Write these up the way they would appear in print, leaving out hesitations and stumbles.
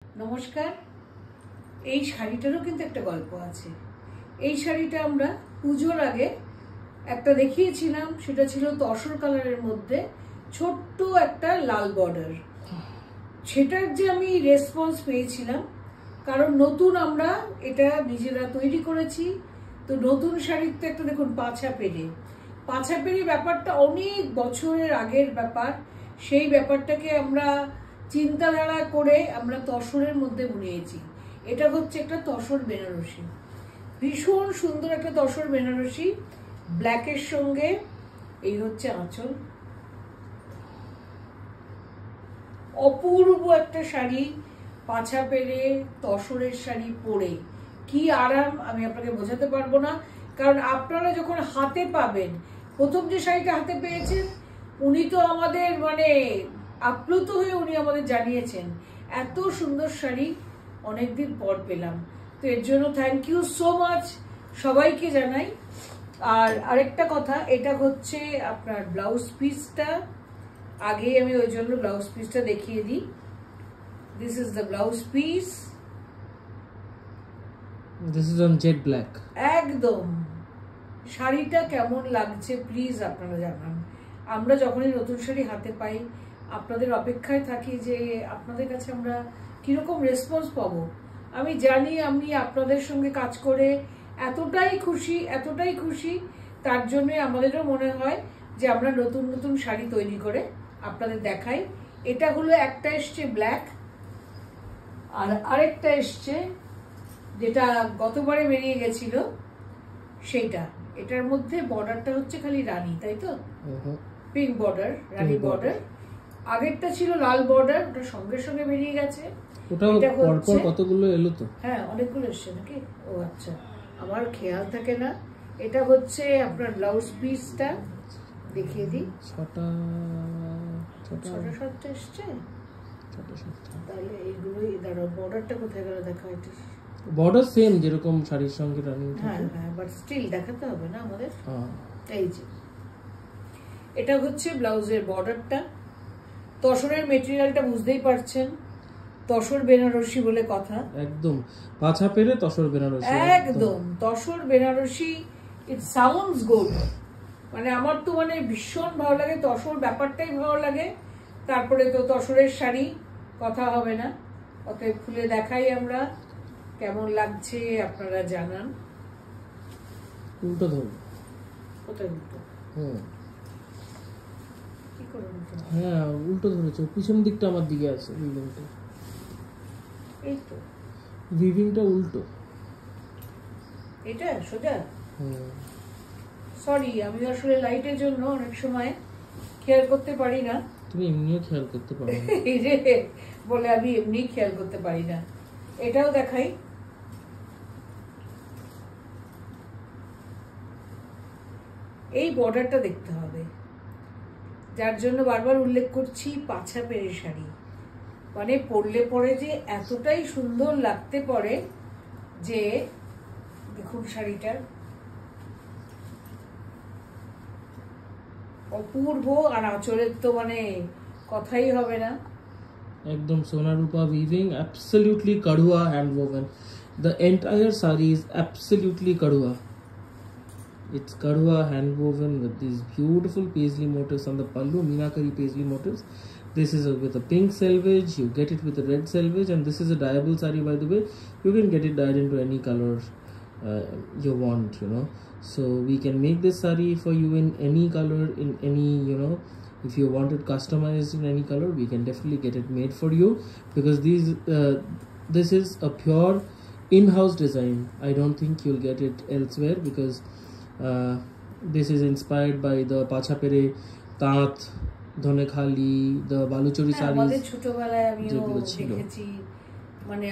নমস্কার। এই শাড়িটারও কিন্তু একটা গল্প আছে। এই শাড়িটা আমরা পুজোর আগে একটা দেখিয়েছিলাম, সেটা ছিল তসর কালারের মধ্যে ছোট্ট একটা লাল বর্ডার। সেটার যে আমি রেসপন্স পেয়েছিলাম, কারণ নতুন আমরা এটা নিজেরা তৈরি করেছি, তো নতুন শাড়ির তো একটা দেখুন পাছা পেরে ব্যাপারটা অনেক বছরের আগের ব্যাপার। সেই ব্যাপারটাকে আমরা চিন্তাধারা করে আমরা তসরের মধ্যে বুনিয়েছি। এটা হচ্ছে একটা তসর বেনারসি, ভীষণ সুন্দর একটা তসর বেনারসি, ব্ল্যাকের সঙ্গে। এই হচ্ছে আঁচল, অপূর্ব একটা শাড়ি, পাছা পেরে তসরের শাড়ি পরে কি আরাম আমি আপনাকে বোঝাতে পারবো না। কারণ আপনারা যখন হাতে পাবেন, প্রথম যে শাড়িটা হাতে পেয়েছেন উনি তো আমাদের আপ্লুত হয়ে উনি আমাদের জানিয়েছেন এত সুন্দর শাড়ি অনেকদিন পর পেলাম। তো এর জন্য থ্যাংক ইউ সো মাচ সবাইকে জানাই। আর আরেকটা কথা, এটা হচ্ছে আপনার ব্লাউজ পিসটা। আগে আমি ওই জন্য ব্লাউজ পিসটা দেখিয়ে দিই। This is the blouse piece. This is on jet black. একদম শাড়িটা কেমন লাগছে প্লিজ আপনারা জানান। আমরা যখনই নতুন শাড়ি হাতে পাই আপনাদের অপেক্ষায় থাকি যে আপনাদের কাছে আমরা কিরকম রেসপন্স পাবো। আমি জানি আমি আপনাদের সঙ্গে কাজ করে এতটাই খুশি, তার জন্য আমাদেরও মনে হয় যে আমরা নতুন নতুন শাড়ি তৈরি করে আপনাদের দেখাই। এটা হলো একটা এসছে ব্ল্যাক, আর আরেকটা এসছে যেটা গতবারে বেরিয়ে গেছিল সেইটা। এটার মধ্যে বর্ডারটা হচ্ছে খালি রানী, তাই তো? পিঙ্ক বর্ডার, রানী বর্ডার। আগেরটা ছিল লাল বর্ডার, ওটা সঙ্গে সঙ্গে বেরিয়ে গেছে। ওটা পরপর কতগুলো এলো তো? হ্যাঁ, অনেকগুলো এসছে নাকি? ও আচ্ছা, আমার খেয়াল থাকে না। এটা হচ্ছে আপনার ব্লাউজ পিসটা, দেখিয়ে দিই। ছটা সাতটা এসছে। তাহলে এইগুলোই দাঁড়াও, বর্ডারটা কোথায় গেল দেখা। এটা বর্ডার সেম যেরকম শাড়ির সঙ্গে রানিং। হ্যাঁ, বাট স্টিল দেখাতে হবে না আমাদের। এই যে এটা হচ্ছে ব্লাউজের বর্ডারটা। তসরের মেটেরিয়ালটা বুঝতেই পারছেন, তসর বেনারসি বলে কথা। একদম পাছা পেরে তসর বেনারসি, একদম tussar Benarasi. It sounds good. আমার তো ভীষণ ভালো লাগে, তসর ব্যাপারটাই ভালো লাগে। তারপরে তো তসরের শাড়ি, কথা হবে না। অতএব খুলে দেখাই আমরা কেমন লাগছে, আপনারা জানান। উল্টো ধরুন। কোথায় উল্টো? কি করে উল্টো? হ্যাঁ উল্টো ধরেছে, পিছন দিকটা আমার দিকে আছে। উইভিংটা, এই তো উইভিংটা উল্টো। এটা সোজা। সরি, আমি আসলে লাইটের জন্য অনেক সময় খেয়াল করতে পারি না। তুমি এমনিও খেয়াল করতে পারো না। এই যে বলে আমি এমনি খেয়াল করতে পারি না। এটাও দেখাই। এই বর্ডারটা দেখতে হবে, যার জন্য বারবার উল্লেখ করছি পাছা পেরে শাড়ি। পরলে পরে যে এতটাই সুন্দর লাগতে পারে যে দেখুন শাড়িটার অপূর্ব। আর আঁচলের তো কথাই হবে না। একদম সোনা রূপা weaving, absolutely kadhua hand woven. The entire saree is absolutely kadhua. It's kadhua hand woven with these beautiful paisley motifs on the pallu, meenakari paisley motifs. This is with a pink selvage, you get it with a red selvage, and this is a dyeable saree, by the way. You can get it dyed into any color you want, so we can make this saree for you in any color, in any, if you want it customized in any color, we can definitely get it made for you, because this is a pure in-house design. I don't think you'll get it elsewhere, because this is inspired by the pacha pere, tat, Dhanekhali, the baluchari sarees. আমাদের ছোটবেলায় আমিও দেখেছি,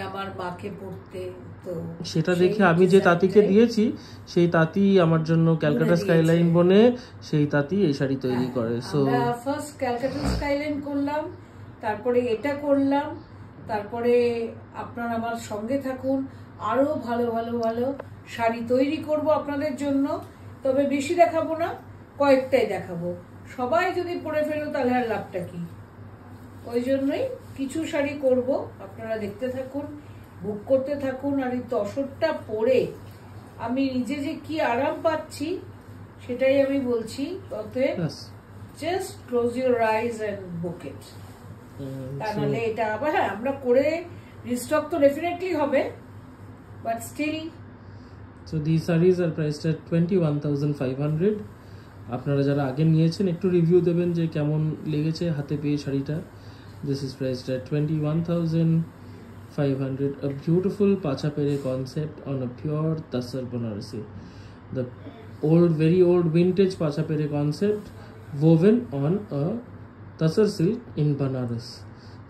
আমার মাকে পড়তে। তো সেটা দেখে আমি যে তাঁতিকে দিয়েছি, সেই তাঁতি আমার জন্য ক্যালকাটা স্কাইলাইন বনে সেই তাঁতি এই শাড়ি তৈরি করে। সো ফার্স্ট ক্যালকাটা স্কাইলাইন করলাম, তারপরে এটা করলাম, তারপরে আপনারা আমার সঙ্গে থাকুন, আরো ভালো ভালো ভালো শাড়ি তৈরি করব আপনাদের জন্য। তবে বেশি দেখাবো না, কয়েকটাই দেখাবো। সবাই যদি পরে ফেলো তাহলে আর লাভটা কি? ওই জন্যই কিছু শাড়ি করব, আপনারা দেখতে থাকুন, বুক করতে থাকুন। আর এই তসরটা পরে আমি নিজে যে কি আরাম পাচ্ছি সেটাই আমি বলছি। অতএব just close your eyes and book it. তাহলে এটা আবার হ্যাঁ আমরা করে রিস্টক তো ডেফিনেটলি হবে, but still. So these sarees are priced at 21,500. আপনারা যারা আগে নিয়েছেন একটু রিভিউ দেবেন যে কেমন লেগেছে হাতে পেয়ে শাড়িটা। This is priced at 21,500. A beautiful pacha pere concept on a pure Tasar Banarasi. The old, very old vintage pacha pere concept woven on a Tasar silk in Banaras.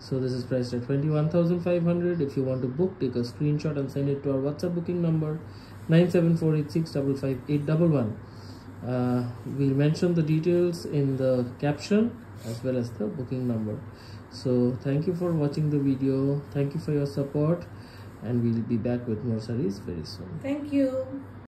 So this is priced at 21,500. If you want to book, take a screenshot and send it to our WhatsApp booking number 9748655811. We'll mention the details in the caption as well as the booking number. So thank you for watching the video. Thank you for your support, and we'll be back with more sarees very soon. Thank you.